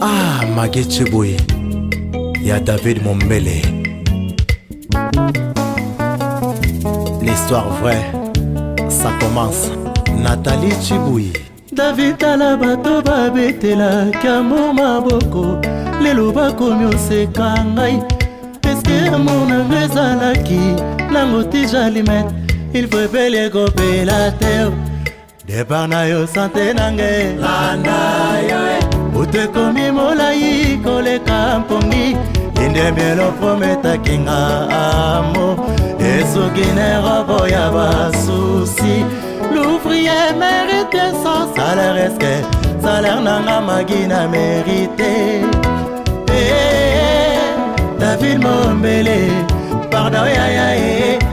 Ah, Maggie Chiboui, y'a David Mombele. L'histoire vraie, ça commence. Nathalie Chiboui. David alabato babetela kamo maboko lelo bakomi oseka ngai eske amour nanga ezalaki nango tijalimet il faut bele kopela te départ na yo sante nange landa yo utekomi molai koleka mpongi indemelo prometaki nga amo esoki ne robo ya basusi. L'ouvrier mérite son salaire, est-ce que salaire nanga magina mérité? David Mombele, pardon ya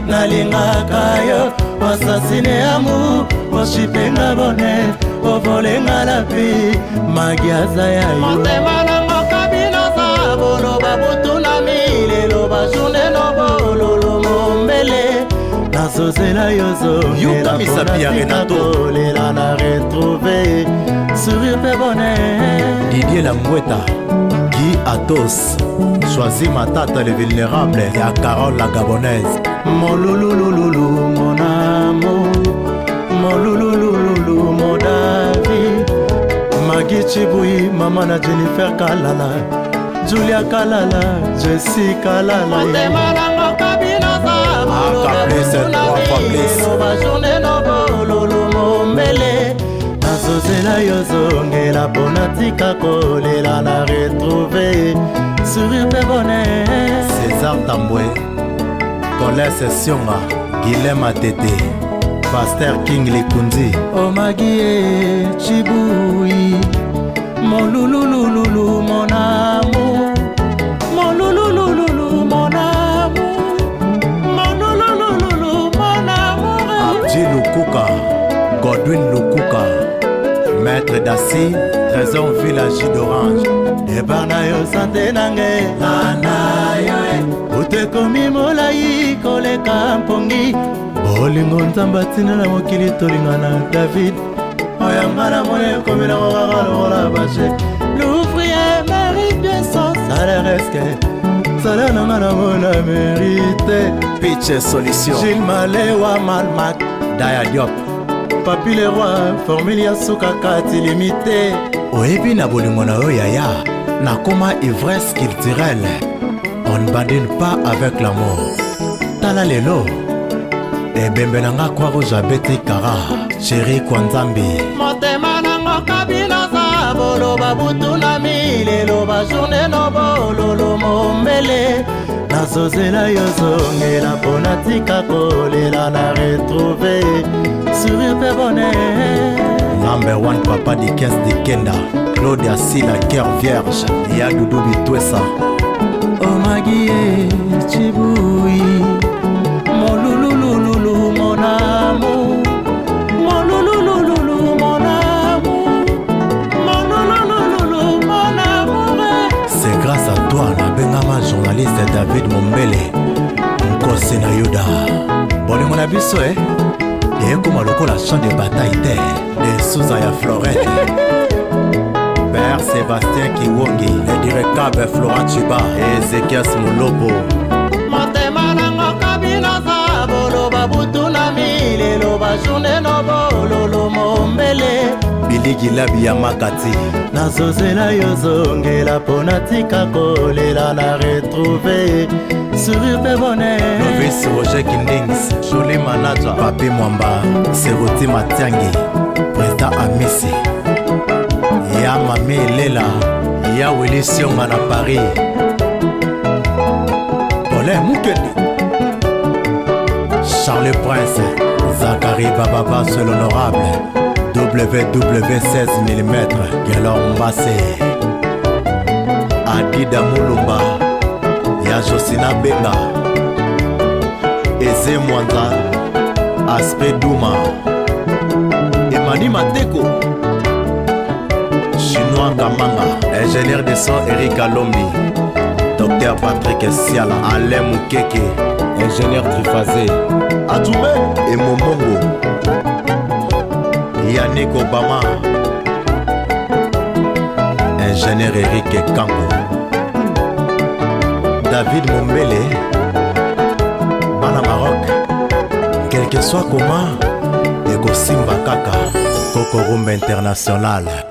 nalingaka yo, assassiné amour, oshipenga bonheur, ovolenga la vie, magiaza ya yo. Motema nango kabina za bolo babutu na milelo bajune no bolo Mombele. Nazozela yozo Yuka Misabi ya Renato lela na retrouver sourire pe bonheur. Didier Langweta, Guy Atos, Choisis Matata le vulnérable, y'a Carole la Gabonaise. Mon louloulouloulou, mon amour, mon louloulouloulou, mon David. Maggie Chiboui, maman na Jennifer Kalala, Julia Kalala, Jessie Kalala. Nazozela yozongela pona tika kolela na retrouver sourire pe bonheur. César Tamboué, Colès Sionga, Guilhem Atete, Pasteur King Likundi. Oh Maggie Chiboui, mon louloulouloulou, mon amour, mon louloulouloulou, mon amour. Lukuka, Godwin Lukuka, Maître Dassi, Trésor Village d'Orange. Débana yo sante nange landa yo utekomi molai koleka mpongi bolingo nzamba tina na mokili tolingana David oyanga na mone komi na kokaka lokola bashe. L'ouvrier mérite bien son salaire, est-ce que salaire nanga na mona mérite? Pitch Solution, Gilles Malewa Malmak, Daya Diop, Papi le roi, formule ya suka kati limité. oyebi na bolingo na yo yaya, nakoma ivresse culturelle. On ne badine pas avec l'amour. Tala lelo, ebembe nanga kwa rouge abeti kara, chéri kwa nzambi. Motema nango kabina za bolo babutu na milelo bajourne no bolo Mombele. Nazozela yozongela pona tika kolela na retrouver sourire pe bonheur. Number one papa di caisse de Kenda, Claude Asila, cœur vierge, ya Doudou Bitwesa. Oh Maggie Chiboui, mon louloulouloulou, mon amour, mon louloulouloulou, mon amour, mon louloulouloulou, mon amour. C'est grâce à toi, Nabengama journaliste David Mombele, Nkose na Yuda. Bolingo na biso ekoma lokola champ de bataille de Souza ya Florette. Père Sébastien Kiwongi, le directeur Florent Chiba, Ezekias Molobo. Motema nango kabina za bolo babutu na milelo bajourne no bolo Mombele. Biligi Labi ya Makati. Nazozela yozongela pona tika kolela na retrouver sourire pe bonheur. Novice Roger Kindings, Jolie Manaja, Papi Mwamba, Seroti Matiangi, Président Amisi, ya Mami Lela, ya Willy Sionga na Paris, Paulin Moukedi, Charles Prince, Zachary Bababa, seul honorable, WW 16 mm, Gelor Mbassé, Adida Moulumba, ya Josina Benga, Eze Mwanza, Aspe Douma, Emani Mateko, Chinois Kamanga, ingénieur de son Eric Alombi, Dr Patrick Siala, Alain Moukeke, ingénieur triphasé, Atoumé et Momongo, Yannick Obama, ingénieur Eric Kango, David Mombele, bana Maroc, quel que soit comment, Eko Simba Kaka, Coco Rumba International.